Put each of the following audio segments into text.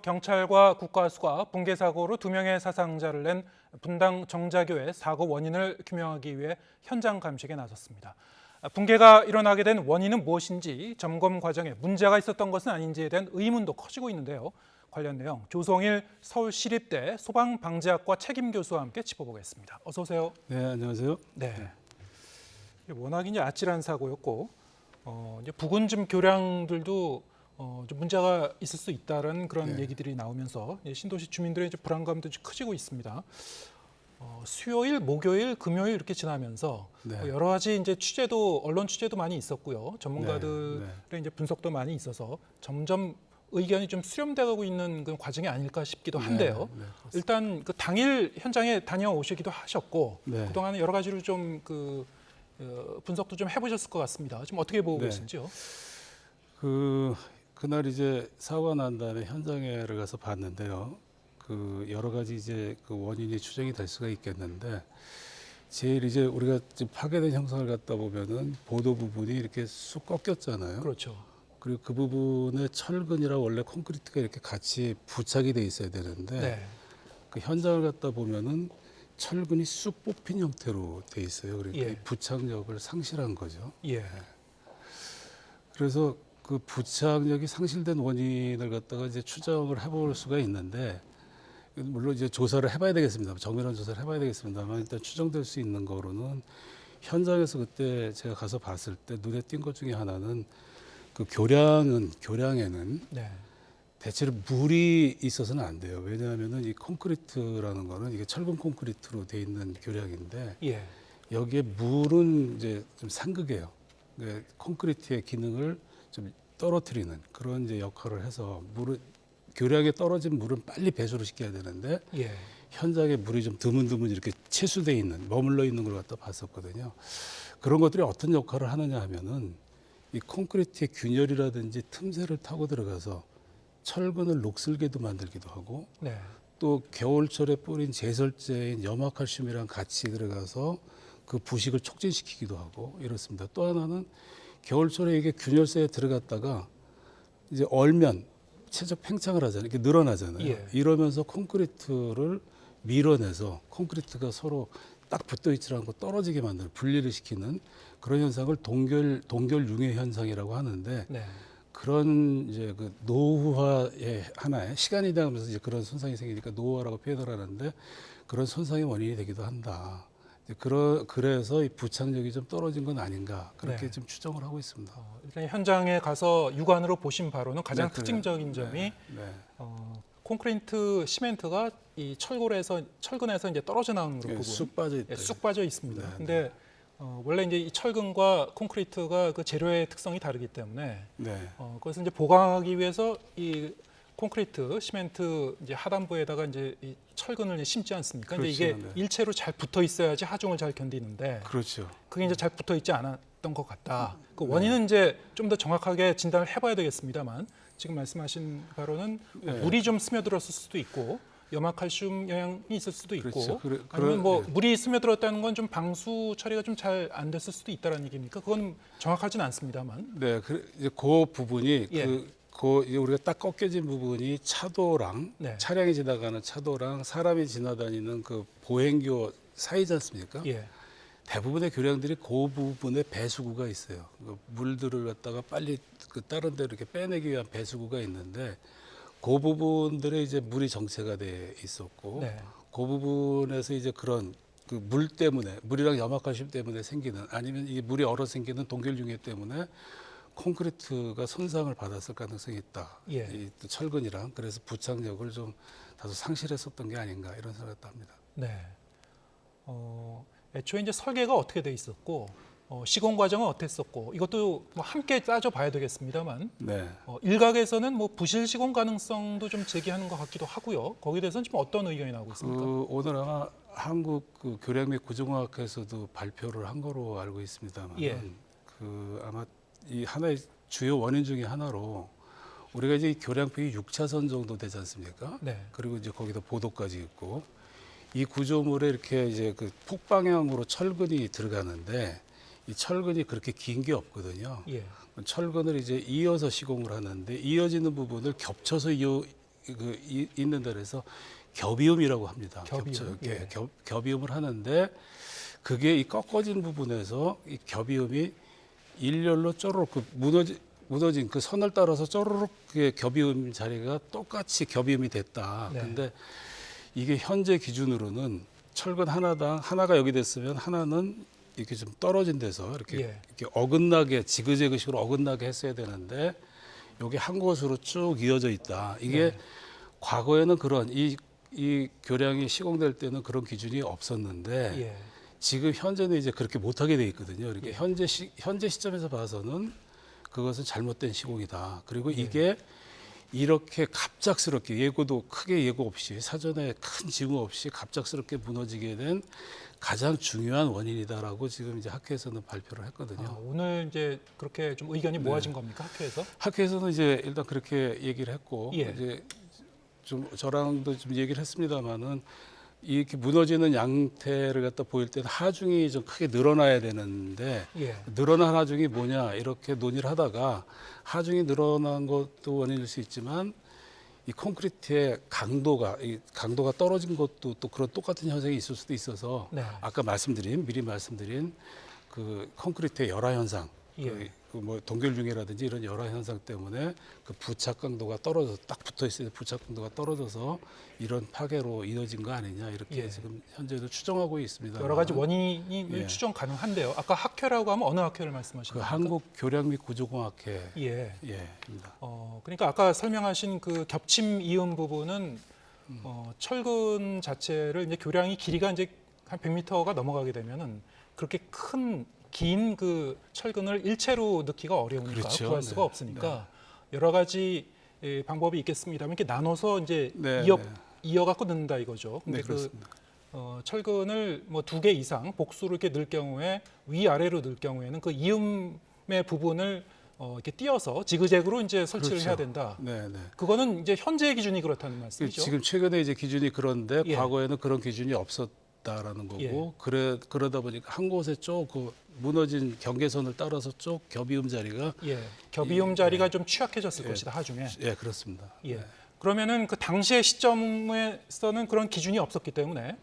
경찰과 국가수가 붕괴 사고로 2명의 사상자를 낸 분당 정자교의 사고 원인을 규명하기 위해 현장 감식에 나섰습니다. 붕괴가 일어나게 된 원인은 무엇인지, 점검 과정에 문제가 있었던 것은 아닌지에 대한 의문도 커지고 있는데요. 관련 내용 조성일 서울시립대 소방방재학과 책임교수와 함께 짚어보겠습니다. 어서 오세요. 네, 안녕하세요. 네. 워낙 이제 아찔한 사고였고, 이제 부근쯤 교량들도 좀 문제가 있을 수 있다는 그런 얘기들이 나오면서 신도시 주민들의 이제 불안감도 커지고 있습니다. 수요일, 목요일, 금요일 이렇게 지나면서 여러 가지 이제 취재도 언론 취재도 많이 있었고요. 전문가들의 이제 분석도 많이 있어서 점점 의견이 좀 수렴돼가고 있는 그 과정이 아닐까 싶기도 한데요. 일단 그 당일 현장에 다녀오시기도 하셨고 그동안 여러 가지로 좀 그 분석도 좀 해보셨을 것 같습니다. 지금 어떻게 보고 계신지요? 그날 이제 사고가 난 다음에 현장에 가서 봤는데요. 그 여러 가지 이제 그 원인이 추정이 될 수가 있겠는데, 제일 이제 우리가 지금 파괴된 형상을 갖다 보면은 보도 부분이 이렇게 쑥 꺾였잖아요. 그렇죠. 그리고 그 부분에 철근이랑 원래 콘크리트가 이렇게 같이 부착이 돼 있어야 되는데, 그 현장을 갖다 보면은 철근이 쑥 뽑힌 형태로 돼 있어요. 그러니까 이 부착력을 상실한 거죠. 그래서 그 부착력이 상실된 원인을 갖다가 이제 추정을 해볼 수가 있는데, 물론 이제 조사를 해봐야 되겠습니다. 정밀한 조사를 해봐야 되겠습니다만, 일단 추정될 수 있는 거로는 현장에서 그때 제가 가서 봤을 때 눈에 띈 것 중에 하나는 그 교량에는 대체로 물이 있어서는 안 돼요. 왜냐하면은 이 콘크리트라는 거는 이게 철근 콘크리트로 돼 있는 교량인데 여기에 물은 이제 좀 상극해요. 콘크리트의 기능을 좀 떨어뜨리는 그런 이제 역할을 해서 교량에 떨어진 물은 빨리 배수를 시켜야 되는데 현장에 물이 좀 드문드문 이렇게 채수돼 있는, 머물러 있는 걸 갖다 봤었거든요. 그런 것들이 어떤 역할을 하느냐 하면은 이 콘크리트의 균열이라든지 틈새를 타고 들어가서 철근을 녹슬게도 만들기도 하고 또 겨울철에 뿌린 제설제인 염화칼슘이랑 같이 들어가서 그 부식을 촉진시키기도 하고 이렇습니다. 또 하나는 겨울철에 이게 균열새에 들어갔다가 이제 얼면 최적 팽창을 하잖아요. 이렇게 늘어나잖아요. 이러면서 콘크리트를 밀어내서 콘크리트가 서로 딱 붙어 있지 않고 떨어지게 만드는, 분리를 시키는 그런 현상을 동결융해 현상이라고 하는데 그런 이제 그 노후화의 하나의 시간이 지나면서 이제 그런 손상이 생기니까 노후화라고 표현을 하는데, 그런 손상의 원인이 되기도 한다. 그래서 이 부착력이 좀 떨어진 건 아닌가, 그렇게 좀 추정을 하고 있습니다. 일단 현장에 가서 육안으로 보신 바로는 가장 특징적인 점이 콘크리트 시멘트가 이 철근에서 이제 떨어져 나오는 부분, 쑥 빠져 있다. 쑥 빠져 있습니다. 근데 원래 이제 이 철근과 콘크리트가 그 재료의 특성이 다르기 때문에 그것을 이제 보강하기 위해서 이 콘크리트, 시멘트 이제 하단부에다가 이제 이 철근을 이제 심지 않습니까? 근데 이게 일체로 잘 붙어 있어야지 하중을 잘 견디는데 그게 이제 잘 붙어 있지 않았던 것 같다. 그 원인은 이제 좀 더 정확하게 진단을 해봐야 되겠습니다만, 지금 말씀하신 바로는 물이 좀 스며들었을 수도 있고 염화칼슘 영향이 있을 수도 있고 아니면 뭐 물이 스며들었다는 건 좀 방수 처리가 좀 잘 안 됐을 수도 있다는 얘기입니까? 그건 정확하지는 않습니다만. 이제 그 부분이 우리가 딱 꺾여진 부분이 차도랑 차량이 지나가는 차도랑 사람이 지나다니는 그 보행교 사이지 않습니까? 대부분의 교량들이 그 부분에 배수구가 있어요. 물들을 갖다가 빨리 그 다른 데로 이렇게 빼내기 위한 배수구가 있는데, 그 부분들에 이제 물이 정체가 돼 있었고 그 부분에서 이제 그런 그 물 때문에, 물이랑 염화칼슘 때문에 생기는, 아니면 이게 물이 얼어 생기는 동결융해 때문에 콘크리트가 손상을 받았을 가능성이 있다. 이 철근이랑. 그래서 부착력을 좀 다소 상실했었던 게 아닌가, 이런 생각을 합니다. 애초에 이제 설계가 어떻게 돼 있었고 시공 과정은 어땠었고 이것도 뭐 함께 따져봐야 되겠습니다만 일각에서는 뭐 부실 시공 가능성도 좀 제기하는 것 같기도 하고요. 거기에 대해서는 지금 어떤 의견이 나오고 있습니까? 오늘 아마 한국 그 교량 및 구조공학회에서도 발표를 한 거로 알고 있습니다만 그 아마 이 하나의 주요 원인 중에 하나로 우리가 이제 교량폭이 6차선 정도 되지 않습니까? 그리고 이제 거기다 보도까지 있고 이 구조물에 이렇게 이제 그 폭방향으로 철근이 들어가는데, 이 철근이 그렇게 긴 게 없거든요. 철근을 이제 이어서 시공을 하는데, 이어지는 부분을 겹쳐서 있는데 그래서 겹이음이라고 합니다. 겹이음. 예. 겹이음을 하는데 그게 이 꺾어진 부분에서 이 겹이음이 일렬로 쪼르륵 무너진 그 선을 따라서 쪼르륵 그 겹이음 자리가 똑같이 겹이음이 됐다. 네. 근데 이게 현재 기준으로는 철근 하나가 여기 됐으면 하나는 이렇게 좀 떨어진 데서 이렇게 어긋나게 지그재그식으로 어긋나게 했어야 되는데 여기 한 곳으로 쭉 이어져 있다. 이게 과거에는 그런 이 교량이 시공될 때는 그런 기준이 없었는데 지금 현재는 이제 그렇게 못하게 돼 있거든요. 이렇게 현재 시점에서 봐서는 그것은 잘못된 시공이다. 그리고 이게 이렇게 갑작스럽게 크게 예고 없이 사전에 큰 징후 없이 갑작스럽게 무너지게 된 가장 중요한 원인이다라고 지금 이제 학회에서는 발표를 했거든요. 오늘 이제 그렇게 좀 의견이 모아진 겁니까, 학회에서? 학회에서는 이제 일단 그렇게 얘기를 했고 예. 이제 좀 저랑도 좀 얘기를 했습니다만은 이렇게 무너지는 양태를 갖다 보일 때는 하중이 좀 크게 늘어나야 되는데 늘어난 하중이 뭐냐 이렇게 논의를 하다가 하중이 늘어난 것도 원인일 수 있지만 이 콘크리트의 강도가 떨어진 것도 또 그런 똑같은 현상이 있을 수도 있어서 아까 미리 말씀드린 그 콘크리트의 열화 현상, 뭐 동결중이라든지 이런 열화 현상 때문에 그 부착 강도가 떨어져서 딱 붙어 있을 때 부착 강도가 떨어져서 이런 파괴로 이어진 거 아니냐 이렇게 지금 현재도 추정하고 있습니다. 여러 가지 원인이 추정 가능한데요. 아까 학회라고 하면 어느 학회를 말씀하시는 그 겁니까? 한국 교량 및 구조공학회. 입니다. 그러니까 아까 설명하신 그 겹침 이음 부분은 철근 자체를 이제 교량이 길이가 이제 한 100m가 넘어가게 되면은 그렇게 긴 그 철근을 일체로 넣기가 어려우니까 구할 수가 없으니까 여러 가지 방법이 있겠습니다만 이렇게 나눠서 이제 이어갖고 넣는다 이거죠. 근데 철근을 뭐 2개 이상 복수로 이렇게 넣을 경우에 위아래로 넣을 경우에는 그 이음의 부분을 이렇게 띄어서 지그재그로 이제 설치를 해야 된다. 그거는 이제 현재의 기준이 그렇다는 말씀이죠. 지금 최근에 이제 기준이 그런데 과거에는 그런 기준이 없었다라는 거고 그러다 보니까 한 곳에 그 무너진 경계선을 따라서 쭉 겹이음 자리가 겹이음 자리가 좀 취약해졌을 것이다 하중에. 그렇습니다. 그러면은 그 당시의 시점에서는 그런 기준이 없었기 때문에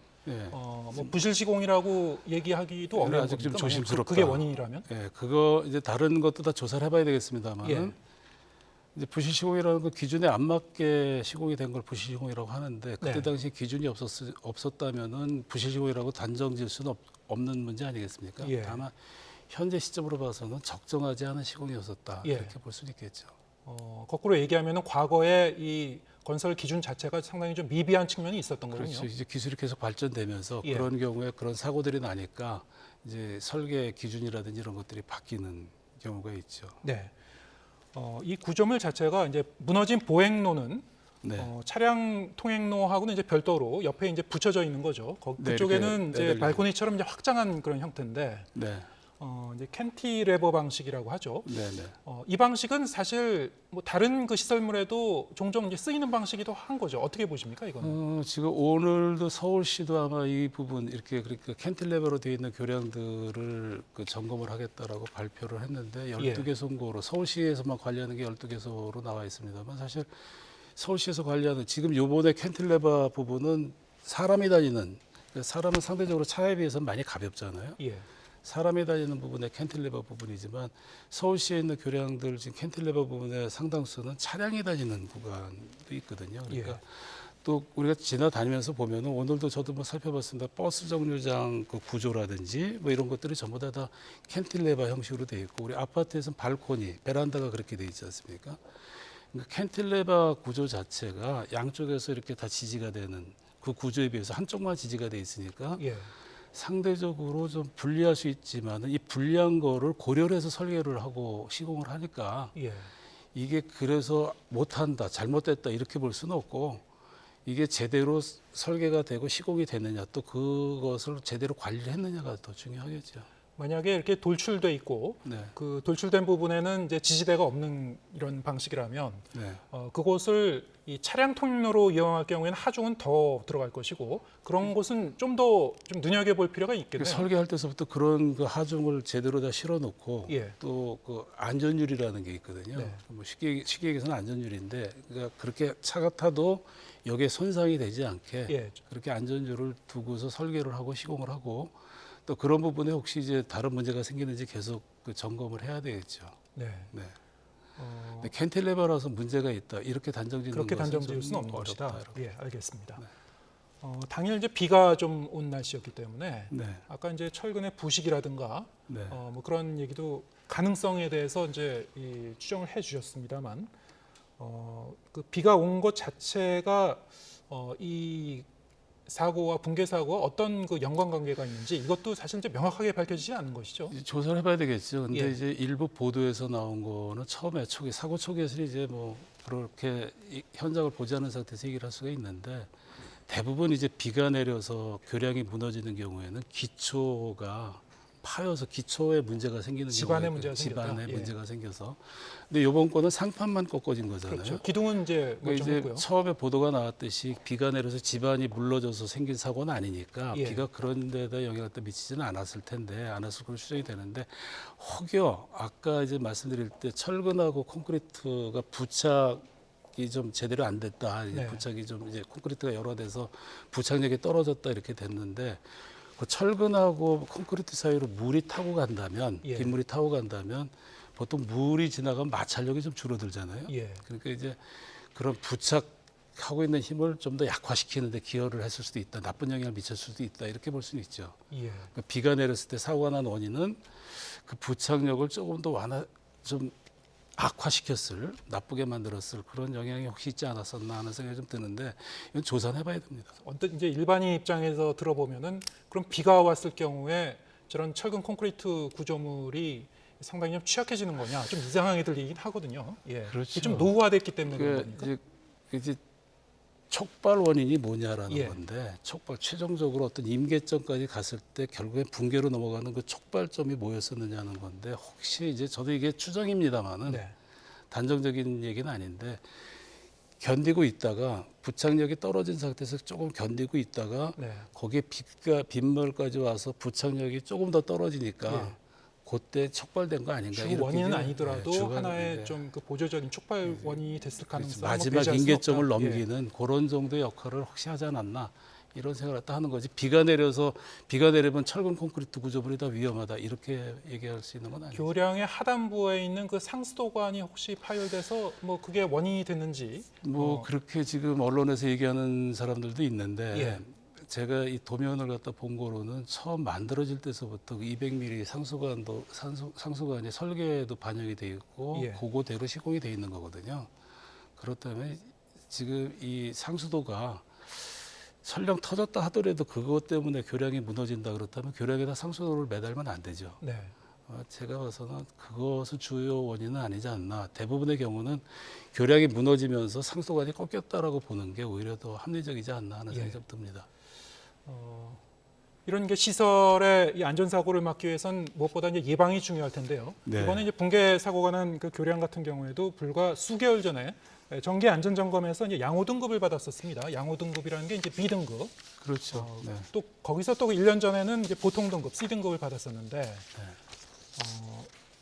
뭐 부실 시공이라고 얘기하기도 어려운 아직 좀 겁니까? 조심스럽다. 그게 원인이라면? 그거 이제 다른 것도 다 조사를 해봐야 되겠습니다만 이제 부실 시공이라는 건 기준에 안 맞게 시공이 된 걸 부실 시공이라고 하는데 그때 당시 기준이 없었다면은 부실 시공이라고 단정질 수는 없는 문제 아니겠습니까? 다만 현재 시점으로 봐서는 적정하지 않은 시공이었었다 이렇게 볼 수 있겠죠. 거꾸로 얘기하면은 과거에 이 건설 기준 자체가 상당히 좀 미비한 측면이 있었던 거군요. 그렇죠. 이제 기술이 계속 발전되면서 그런 경우에 그런 사고들이 나니까 이제 설계 기준이라든지 이런 것들이 바뀌는 경우가 있죠. 이 구조물 자체가 이제 무너진 보행로는 차량 통행로하고는 이제 별도로 옆에 이제 붙여져 있는 거죠. 그쪽에는 이제 발코니처럼 이제 확장한 그런 형태인데 이제 캔티레버 방식이라고 하죠. 이 방식은 사실 뭐 다른 그 시설물에도 종종 이제 쓰이는 방식이기도 한 거죠. 어떻게 보십니까, 이거는? 지금 오늘도 서울시도 아마 이 부분 이렇게 그러니까 캔틸레버로 되어 있는 교량들을 점검을 하겠다라고 발표를 했는데 12개소로 서울시에서만 관리하는 게 12개소로 나와 있습니다만 사실 서울시에서 관리하는 지금 요번에 캔틸레버 부분은 사람이 다니는 사람은 상대적으로 차에 비해서 많이 가볍잖아요. 사람이 다니는 부분의 캔틸레버 부분이지만 서울시에 있는 교량들 지금 캔틸레버 부분의 상당수는 차량이 다니는 구간도 있거든요. 그러니까 또 우리가 지나다니면서 보면은 오늘도 저도 뭐 살펴봤습니다. 버스 정류장 그 구조라든지 뭐 이런 것들이 전부 다 캔틸레버 형식으로 돼 있고 우리 아파트에서는 발코니, 베란다가 그렇게 돼 있지 않습니까? 그러니까 캔틸레버 구조 자체가 양쪽에서 이렇게 다 지지가 되는 그 구조에 비해서 한쪽만 지지가 돼 있으니까 상대적으로 좀 불리할 수 있지만 이 불리한 거를 고려를 해서 설계를 하고 시공을 하니까 이게 그래서 못한다, 잘못됐다 이렇게 볼 수는 없고 이게 제대로 설계가 되고 시공이 됐느냐 또 그것을 제대로 관리를 했느냐가 더 중요하겠죠. 만약에 이렇게 돌출돼 있고 네. 그 돌출된 부분에는 이제 지지대가 없는 이런 방식이라면 네. 그곳을 이 차량 통로로 이용할 경우에는 하중은 더 들어갈 것이고 그런 곳은 좀 더 좀 눈여겨볼 필요가 있겠네요. 설계할 때서부터 그런 그 하중을 제대로 다 실어놓고 예. 또 그 안전율이라는 게 있거든요. 네. 뭐 쉽게 얘기해서는 안전율인데 그러니까 그렇게 차가 타도 여기에 손상이 되지 않게 예. 그렇게 안전율을 두고서 설계를 하고 시공을 하고 또 그런 부분에 혹시 이제 다른 문제가 생기는지 계속 그 점검을 해야 되겠죠. 네. 네. 근데 캔틸레버라서 문제가 있다 이렇게 단정짓는 그렇게 것은 단정 지을 좀 수는 없는 어렵다, 것이다. 이렇게. 예, 알겠습니다. 네. 당일 이제 비가 좀 온 날씨였기 때문에 네. 아까 이제 철근의 부식이라든가 네. 뭐 그런 얘기도 가능성에 대해서 이제 추정을 해주셨습니다만 그 비가 온 것 자체가 이 사고와 붕괴 사고와 어떤 그 연관관계가 있는지 이것도 사실 이제 명확하게 밝혀지지 않은 것이죠. 이제 조사를 해봐야 되겠죠. 근데 예. 이제 일부 보도에서 나온 거는 처음에 사고 초기에서 이제 뭐 그렇게 현장을 보지 않은 상태에서 얘기를 할 수가 있는데 대부분 이제 비가 내려서 교량이 무너지는 경우에는 기초가 파여서 기초에 문제가 생기는 집안에 경우가 문제가 생겼다. 집안에 예. 문제가 생겨서. 근데 이번 거는 상판만 꺾어진 거잖아요. 그렇죠. 기둥은 이제 그러니까 이제 멀쩡했고요. 처음에 보도가 나왔듯이 비가 내려서 집안이 물러져서 생긴 사고는 아니니까 예. 비가 그런 데다 영향을 또 미치지는 않았을 텐데 않았을 걸로 추정이 되는데 혹여 아까 이제 말씀드릴 때 철근하고 콘크리트가 부착이 좀 제대로 안 됐다. 이제 네. 부착이 좀 이제 콘크리트가 여러 돼서 부착력이 떨어졌다 이렇게 됐는데 그 철근하고 콘크리트 사이로 물이 타고 간다면 예. 빗물이 타고 간다면 보통 물이 지나가면 마찰력이 좀 줄어들잖아요. 예. 그러니까 이제 그런 부착하고 있는 힘을 좀 더 약화시키는데 기여를 했을 수도 있다. 나쁜 영향을 미쳤을 수도 있다. 이렇게 볼 수는 있죠. 예. 그러니까 비가 내렸을 때 사고가 난 원인은 그 부착력을 조금 더 좀 악화시켰을, 나쁘게 만들었을 그런 영향이 혹시 있지 않았었나 하는 생각이 좀 드는데 이건 조사는 해봐야 됩니다. 어떤 이제 일반인 입장에서 들어보면은 그럼 비가 왔을 경우에 저런 철근 콘크리트 구조물이 상당히 좀 취약해지는 거냐 좀 이상하게 들리긴 하거든요. 예. 그렇죠. 이게 좀 노후화됐기 때문에 그런 그 겁니까? 이제 촉발 원인이 뭐냐라는 예. 건데 촉발 최종적으로 어떤 임계점까지 갔을 때 결국에 붕괴로 넘어가는 그 촉발점이 뭐였었느냐는 건데 혹시 이제 저도 이게 추정입니다만은 네. 단정적인 얘기는 아닌데 견디고 있다가 부착력이 떨어진 상태에서 조금 견디고 있다가 네. 거기에 빗물까지 와서 부착력이 조금 더 떨어지니까 예. 그때 촉발된 거 아닌가 주 이렇게 원인은 이제, 아니더라도 주가, 하나의 예. 좀 그 보조적인 촉발 원인이 됐을 가능성이 뭐 마지막 배제할 수는 임계점을 없다. 예. 넘기는 그런 정도의 역할을 혹시 하지 않았나 이런 생각을 또 하는 거지. 비가 내리면 철근 콘크리트 구조물이 더 위험하다 이렇게 얘기할 수 있는 건 아니죠. 교량의 하단부에 있는 그 상수도관이 혹시 파열돼서 뭐 그게 원인이 됐는지 뭐 그렇게 지금 언론에서 얘기하는 사람들도 있는데 예. 제가 이 도면을 갖다 본 거로는 처음 만들어질 때서부터 200mm 상수관이 설계에도 반영이 돼 있고 예. 그거대로 시공이 돼 있는 거거든요. 그렇다면 지금 이 상수도가 설령 터졌다 하더라도 그것 때문에 교량이 무너진다 그렇다면 교량에다 상수도를 매달면 안 되죠. 네. 제가 봐서는 그것은 주요 원인은 아니지 않나. 대부분의 경우는 교량이 무너지면서 상수관이 꺾였다라고 보는 게 오히려 더 합리적이지 않나 하는 생각이 좀 듭니다. 이런 게 시설의 이 안전 사고를 막기 위해선 무엇보다 이제 예방이 중요할 텐데요. 네. 이번에 이제 붕괴 사고가 난 그 교량 같은 경우에도 불과 수개월 전에 정기 안전 점검에서 이제 양호 등급을 받았었습니다. 양호 등급이라는 게 이제 B 등급. 그렇죠. 네. 또 거기서 또 1년 전에는 이제 보통 등급 C 등급을 받았었는데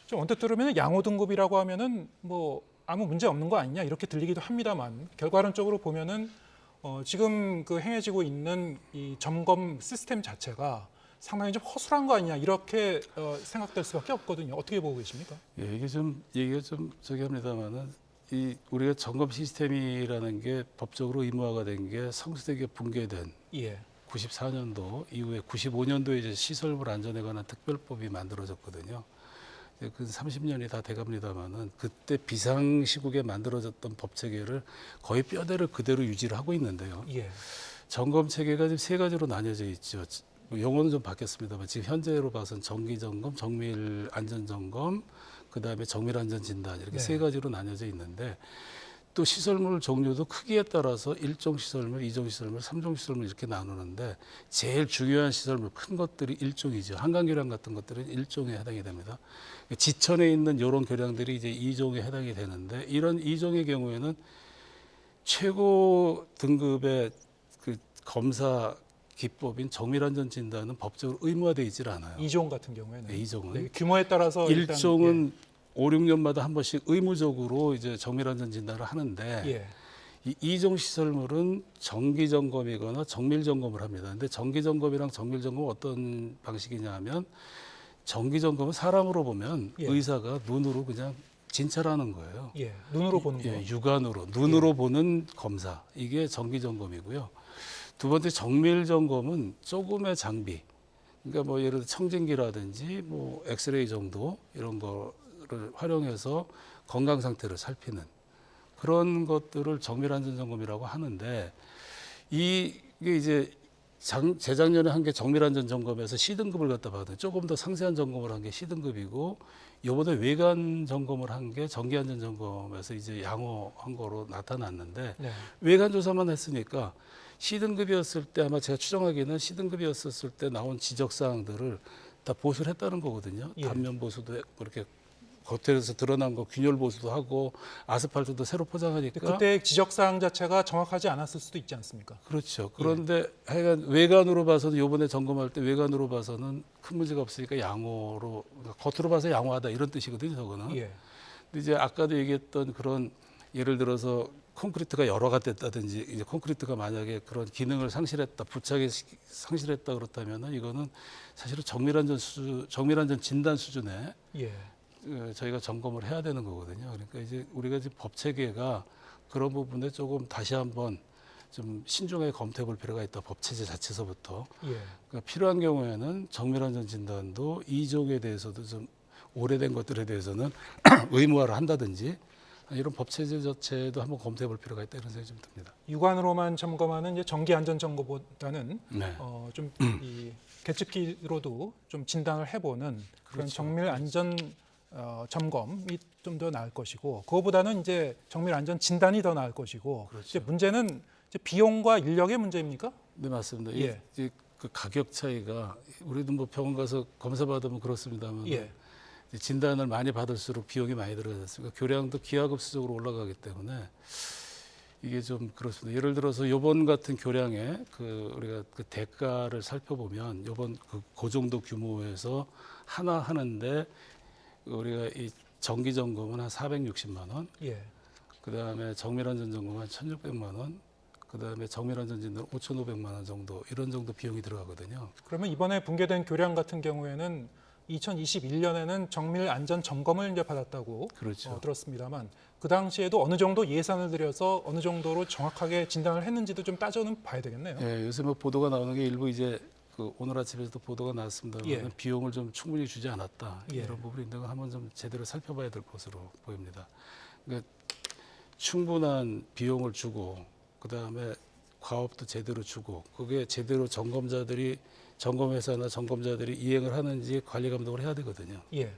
좀 언뜻 들으면 양호 등급이라고 하면은 뭐 아무 문제 없는 거 아니냐 이렇게 들리기도 합니다만 결과론적으로 보면은 지금 그 행해지고 있는 이 점검 시스템 자체가 상당히 좀 허술한 거 아니냐 이렇게 생각될 수밖에 없거든요. 어떻게 보고 계십니까? 예, 이게 좀 얘기가 좀 저기 합니다만은 이 우리가 점검 시스템이라는 게 법적으로 의무화가 된 게 성수대교 붕괴된 예. 94년도 이후에 95년도에 이제 시설물 안전에 관한 특별법이 만들어졌거든요. 그 30년이 다 돼갑니다만은 그때 비상시국에 만들어졌던 법 체계를 거의 뼈대를 그대로 유지를 하고 있는데요. 예. 점검 체계가 지금 세 가지로 나뉘어져 있죠. 용어는 좀 바뀌었습니다만 지금 현재로 봐서는 정기 점검, 정밀 안전 점검, 그다음에 정밀 안전 진단 이렇게 네. 세 가지로 나뉘어져 있는데 또 시설물 종류도 크기에 따라서 1종 시설물, 2종 시설물, 3종 시설물 이렇게 나누는데 제일 중요한 시설물 큰 것들이 1종이죠. 한강교량 같은 것들은 1종에 해당이 됩니다. 지천에 있는 이런 교량들이 이제 2종에 해당이 되는데 이런 2종의 경우에는 최고 등급의 그 검사 기법인 정밀안전 진단은 법적으로 의무화되어 있질 않아요. 2종 같은 경우에는 네, 2종은. 네, 규모에 따라서 일단, 1종은 5, 6년마다 한 번씩 의무적으로 이제 정밀안전 진단을 하는데 예. 이 2종 시설물은 정기 점검이거나 정밀 점검을 합니다. 근데 정기 점검이랑 정밀 점검은 어떤 방식이냐면 정기 점검은 사람으로 보면 예. 의사가 눈으로 그냥 진찰하는 거예요. 예. 눈으로 보는 거. 예, 육안으로 눈으로 보는 검사 이게 정기 점검이고요. 두 번째 정밀 점검은 조금의 장비, 그러니까 뭐 예를 들어 청진기라든지 뭐 엑스레이 정도 이런 거를 활용해서 건강 상태를 살피는 그런 것들을 정밀 안전 점검이라고 하는데 이게 이제 재작년에 한 게 정밀 안전 점검에서 C등급을 갖다 받은 조금 더 상세한 점검을 한 게 C등급이고 이번에 외관 점검을 한 게 정기 안전 점검에서 이제 양호한 거로 나타났는데 네. 외관 조사만 했으니까 C등급이었을 때 아마 제가 추정하기에는 C등급이었을 때 나온 지적 사항들을 다 보수를 했다는 거거든요. 예. 단면 보수도 이렇게 겉에서 드러난 거 균열 보수도 하고 아스팔트도 새로 포장하니까 그때 지적 사항 자체가 정확하지 않았을 수도 있지 않습니까? 그렇죠. 그런데 하여간 외관으로 봐서는 이번에 점검할 때 외관으로 봐서는 큰 문제가 없으니까 양호로 겉으로 봐서 양호하다 이런 뜻이거든요. 저거는. 예. 근데 이제 아까도 얘기했던 그런 예를 들어서 콘크리트가 열화가 됐다든지 이제 콘크리트가 만약에 그런 기능을 상실했다, 부착이 상실했다 그렇다면은 이거는 사실은 정밀안전 진단 수준의 예. 저희가 점검을 해야 되는 거거든요. 그러니까 이제 우리가 이제 법 체계가 그런 부분에 조금 다시 한번 좀 신중하게 검토해 볼 필요가 있다. 법 체제 자체서부터. 예. 그러니까 필요한 경우에는 정밀안전 진단도 2종에 대해서도 좀 오래된 것들에 대해서는 의무화를 한다든지 이런 법 체제 자체도 한번 검토해 볼 필요가 있다 이런 생각이 좀 듭니다. 육안으로만 점검하는 이제 정기 안전 점검보다는 네. 좀 이 계측기로도 좀 진단을 해보는 그런 그렇죠. 정밀 안전 점검이 좀 더 나을 것이고 그거보다는 이제 정밀 안전 진단이 더 나을 것이고 그렇죠. 이제 문제는 이제 비용과 인력의 문제입니까? 네 맞습니다. 예. 이제 그 가격 차이가 우리도 뭐 병원 가서 검사 받으면 그렇습니다만 예. 진단을 많이 받을수록 비용이 많이 들어가지 않습니까? 교량도 기하급수적으로 올라가기 때문에 이게 좀 그렇습니다. 예를 들어서 요번 같은 교량에 그 우리가 그 대가를 살펴보면 요번 그 정도 규모에서 하나 하는데 우리가 이 정기 점검은 한 460만 원, 예. 그다음에 정밀 안전 점검은 한 1,600만 원, 그다음에 정밀 안전 진단 5,500만 원 정도 이런 정도 비용이 들어가거든요. 그러면 이번에 붕괴된 교량 같은 경우에는 2021년에는 정밀 안전 점검을 이제 받았다고 그렇죠. 들었습니다만 그 당시에도 어느 정도 예산을 들여서 어느 정도로 정확하게 진단을 했는지도 좀 따져는 봐야 되겠네요. 예, 요새 뭐 보도가 나오는 게 일부 이제 그 오늘 아침에도 보도가 나왔습니다만 예. 비용을 좀 충분히 주지 않았다 예. 이런 부분이 있는 거 한번 좀 제대로 살펴봐야 될 것으로 보입니다. 그러니까 충분한 비용을 주고 그 다음에 과업도 제대로 주고 그게 제대로 점검회사나 점검자들이 이행을 하는지 관리 감독을 해야 되거든요. 예.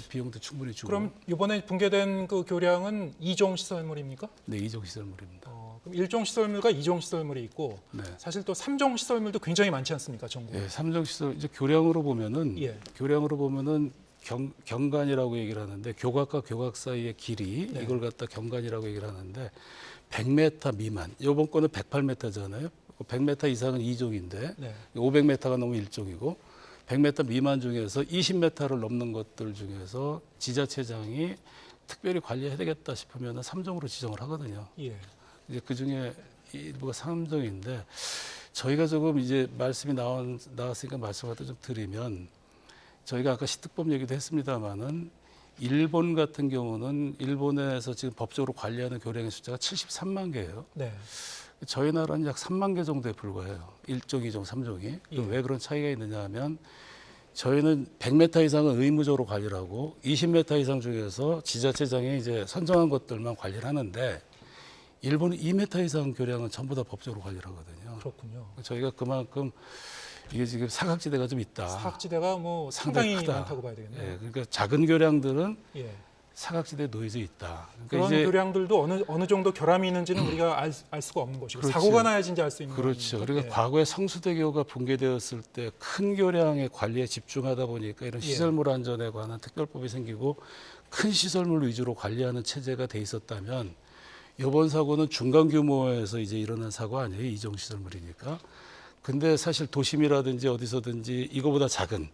비용도 충분히 주고. 그럼 이번에 붕괴된 그 교량은 2종 시설물입니까? 네, 2종 시설물입니다. 그럼 1종 시설물과 2종 시설물이 있고 네. 사실 또 3종 시설물도 굉장히 많지 않습니까, 전국에? 예, 3종 시설 이제 교량으로 보면은 예. 경관이라고 얘기를 하는데 교각과 교각 사이의 길이 네. 이걸 갖다 경관이라고 얘기를 하는데 100m 미만. 이번 거는 108m잖아요. 100m 이상은 2종인데 네. 500m가 넘으면 1종이고 100m 미만 중에서 20m를 넘는 것들 중에서 지자체장이 특별히 관리해야 되겠다 싶으면 3종으로 지정을 하거든요. 예. 이제 그 중에 일부가 3종인데 저희가 조금 이제 말씀이 나왔으니까 말씀을 좀 드리면 저희가 아까 시특법 얘기도 했습니다만은 일본 같은 경우는 일본에서 지금 법적으로 관리하는 교량의 숫자가 73만 개예요. 네. 저희 나라는 약 3만 개 정도에 불과해요. 1종, 2종, 3종이. 예. 왜 그런 차이가 있느냐 하면 저희는 100m 이상은 의무적으로 관리를 하고 20m 이상 중에서 지자체장이 이제 선정한 것들만 관리를 하는데 일본은 2m 이상 교량은 전부 다 법적으로 관리를 하거든요. 그렇군요. 저희가 그만큼 이게 지금 사각지대가 좀 있다. 사학지대가 뭐 상당히 크다. 많다고 봐야 되겠네요. 예, 그러니까 작은 교량들은 예. 사각지대에 놓여져 있다. 그러니까 그런 이제 교량들도 어느 정도 결함이 있는지는 우리가 알 수가 없는 것이고 그렇죠. 사고가 나야지 이제 알 수 있는 거죠. 그렇죠. 그러니까 과거에 성수대교가 붕괴되었을 때 큰 교량의 관리에 집중하다 보니까 이런 시설물 안전에 관한 특별법이 생기고 큰 시설물 위주로 관리하는 체제가 돼 있었다면 이번 사고는 중간 규모에서 이제 일어난 사고 아니에요. 이종 시설물이니까. 근데 사실 도심이라든지 어디서든지 이거보다 작은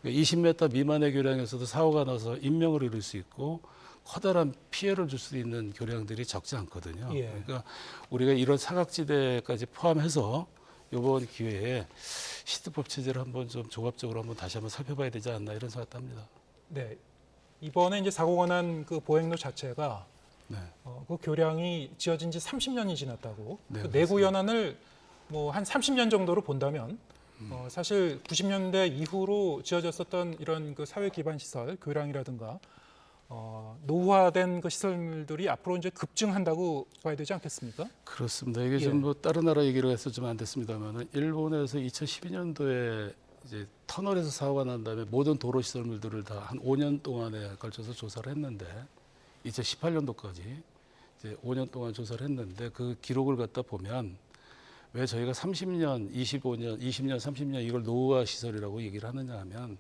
20m 미만의 교량에서도 사고가 나서 인명을 잃을 수 있고 커다란 피해를 줄 수 있는 교량들이 적지 않거든요. 그러니까 우리가 이런 사각지대까지 포함해서 이번 기회에 시드법 체제를 한번 좀 종합적으로 한번 다시 한번 살펴봐야 되지 않나 이런 생각합니다. 네, 이번에 이제 사고가 난 그 보행로 자체가 그 교량이 지어진 지 30년이 지났다고. 그 내구 연한을 뭐 한 30년 정도로 본다면 사실 90년대 이후로 지어졌었던 이런 그 사회 기반 시설, 교량이라든가 노후화된 그 시설들이 앞으로 이제 급증한다고 봐야 되지 않겠습니까? 그렇습니다. 이게 좀 뭐 다른 나라 얘기로 해서 좀 안 됐습니다만은 일본에서 2012년도에 이제 터널에서 사고가 난 다음에 모든 도로 시설물들을 다 한 5년 동안에 걸쳐서 조사를 했는데 2018년도까지 이제 5년 동안 조사를 했는데 그 기록을 갖다 보면 왜 저희가 30년, 25년, 20년, 30년 이걸 노후화 시설이라고 얘기를 하느냐 하면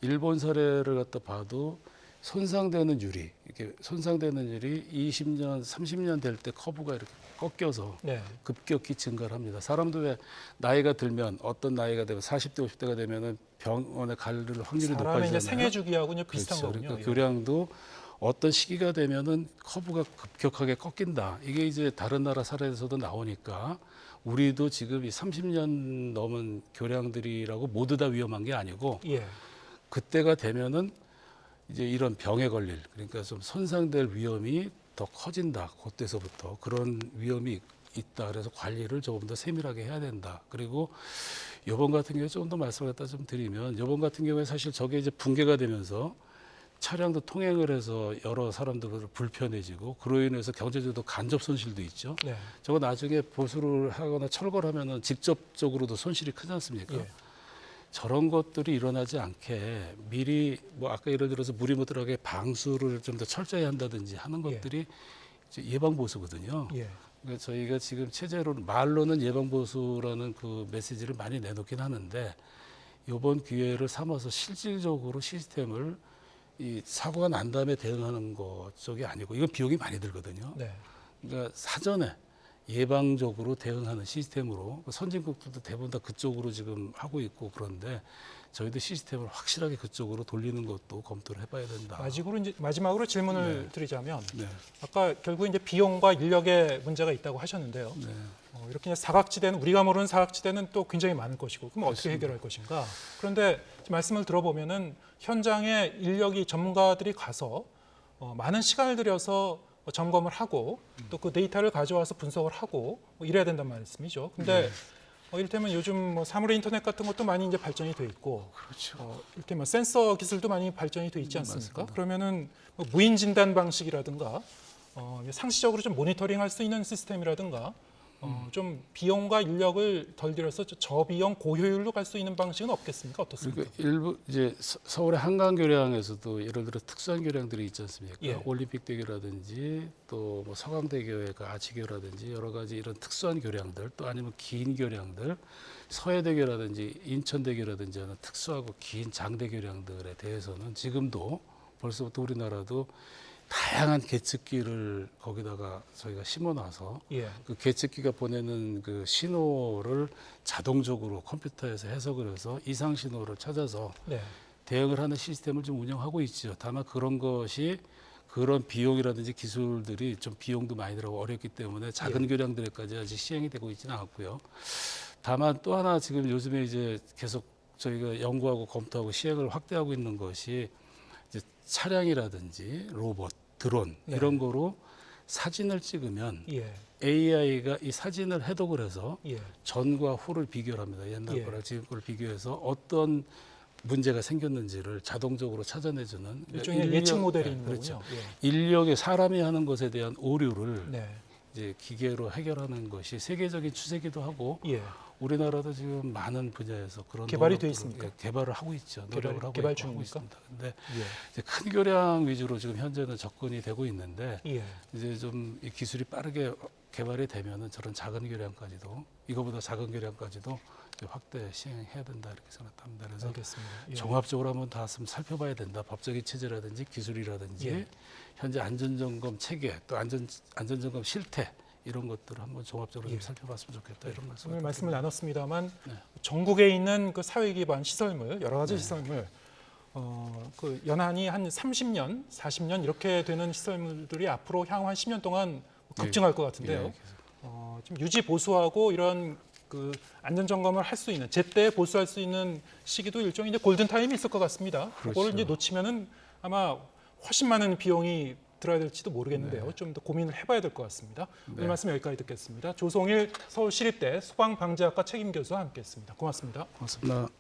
일본 사례를 갖다 봐도 손상되는 율이 이렇게 손상되는 율이 20년, 30년 될 때 커브가 이렇게 꺾여서 급격히 증가를 합니다. 사람도 왜 나이가 들면 어떤 나이가 되면 40대, 50대가 되면은 병원에 갈 확률이 높아지잖아요. 사람의 이제 생애 주기하고 비슷한 그렇죠. 거군요. 그러니까 교량도 어떤 시기가 되면은 커브가 급격하게 꺾인다. 이게 이제 다른 나라 사례에서도 나오니까 우리도 지금 이 30년 넘은 교량들이라고 모두 다 위험한 게 아니고 그때가 되면은 이제 이런 병에 걸릴 그러니까 좀 손상될 위험이 더 커진다. 그때서부터 그런 위험이 있다. 그래서 관리를 조금 더 세밀하게 해야 된다. 그리고 이번 같은 경우에 조금 더 말씀을 갖다 좀 드리면 이번 같은 경우에 사실 저게 이제 붕괴가 되면서 차량도 통행을 해서 여러 사람들 불편해지고 그로 인해서 경제적으로 간접 손실도 있죠. 저거 나중에 보수를 하거나 철거를 하면은 직접적으로도 손실이 크지 않습니까? 저런 것들이 일어나지 않게 미리 뭐 아까 예를 들어서 물이 못 들어가게 방수를 좀 더 철저히 한다든지 하는 것들이 이제 예방 보수거든요. 그러니까 저희가 지금 체제로 말로는 예방 보수라는 그 메시지를 많이 내놓긴 하는데 이번 기회를 삼아서 실질적으로 시스템을 이 사고가 난 다음에 대응하는 것 쪽이 아니고 이건 비용이 많이 들거든요. 그러니까 사전에 예방적으로 대응하는 시스템으로 선진국들도 대부분 다 그쪽으로 지금 하고 있고 그런데 저희도 시스템을 확실하게 그쪽으로 돌리는 것도 검토를 해봐야 된다. 마지막으로 질문을 드리자면 아까 결국 이제 비용과 인력의 문제가 있다고 하셨는데요. 이렇게 사각지대는 우리가 모르는 사각지대는 또 굉장히 많을 것이고 그럼 어떻게 해결할 것인가? 그런데 말씀을 들어보면은 현장에 인력이 전문가들이 가서 많은 시간을 들여서 점검을 하고 또 그 데이터를 가져와서 분석을 하고 이래야 된단 말씀이죠. 근데 이를테면 요즘 뭐 사물의 인터넷 같은 것도 많이 이제 발전이 돼 있고, 이를테면 센서 기술도 많이 발전이 돼 있지 않습니까? 그러면은 뭐 무인 진단 방식이라든가 상시적으로 좀 모니터링할 수 있는 시스템이라든가 좀 비용과 인력을 덜 들여서 저비용 고효율로 갈 수 있는 방식은 없겠습니까? 어떻습니까? 그러니까 일부 이제 서울의 한강 교량에서도 예를 들어 특수한 교량들이 있지 않습니까? 올림픽대교라든지 또 뭐 서강대교의 그 아치교라든지 여러 가지 이런 특수한 교량들 또 아니면 긴 교량들 서해대교라든지 인천대교라든지 하는 특수하고 긴 장대 교량들에 대해서는 지금도 벌써부터 우리나라도 다양한 계측기를 거기다가 저희가 심어놔서 그 계측기가 보내는 그 신호를 자동적으로 컴퓨터에서 해석을 해서 이상 신호를 찾아서 대응을 하는 시스템을 좀 운영하고 있죠. 다만 그런 것이 그런 비용이라든지 기술들이 좀 비용도 많이 들어가고 어렵기 때문에 작은 교량들에까지 아직 시행이 되고 있지는 않고요. 다만 또 하나 지금 요즘에 이제 계속 저희가 연구하고 검토하고 시행을 확대하고 있는 것이 이제 차량이라든지 로봇, 드론 이런 거로 사진을 찍으면 AI가 이 사진을 해독을 해서 전과 후를 비교를 합니다. 옛날 거랑 지금 거를 비교해서 어떤 문제가 생겼는지를 자동적으로 찾아내주는 일종의 예측 모델이 있는 거군요. 인력의 사람이 하는 것에 대한 오류를 이제 기계로 해결하는 것이 세계적인 추세기도 하고 예. 우리나라도 지금 많은 분야에서 그런 개발이 노력들을, 돼 있습니까? 예, 개발을 하고 있죠. 노력을 하고, 개발 있고 하고 중입니까? 있습니다. 근데 예. 이제 큰 교량 위주로 지금 현재는 접근이 되고 있는데 예. 이제 좀 이 기술이 빠르게 개발이 되면은 저런 작은 교량까지도 이거보다 작은 교량까지도 이제 확대 시행해야 된다 이렇게 생각합니다. 그래서 알겠습니다. 예. 종합적으로 한번 다 살펴봐야 된다. 법적인 체제라든지 기술이라든지 예. 현재 안전점검 체계 또 안전점검 실태 이런 것들을 한번 종합적으로 예. 좀 살펴봤으면 좋겠다 이런 오늘 말씀을 나눴습니다만 네. 전국에 있는 그 사회 기반 시설물 여러 가지 시설물 그 연한이 한 30년, 40년 이렇게 되는 시설물들이 앞으로 향후 한 10년 동안 급증할 것 같은데요. 예, 좀 유지 보수하고 이런 그 안전 점검을 할 수 있는 제때 보수할 수 있는 시기도 일종의 이제 골든 타임이 있을 것 같습니다. 그걸 그렇죠. 이제 놓치면은 아마 훨씬 많은 비용이 들어야 될지도 모르겠는데요. 네. 좀 더 고민을 해봐야 될 것 같습니다. 네. 오늘 말씀 여기까지 듣겠습니다. 조성일 서울시립대 소방방재학과 책임교수와 함께했습니다. 고맙습니다. 고맙습니다.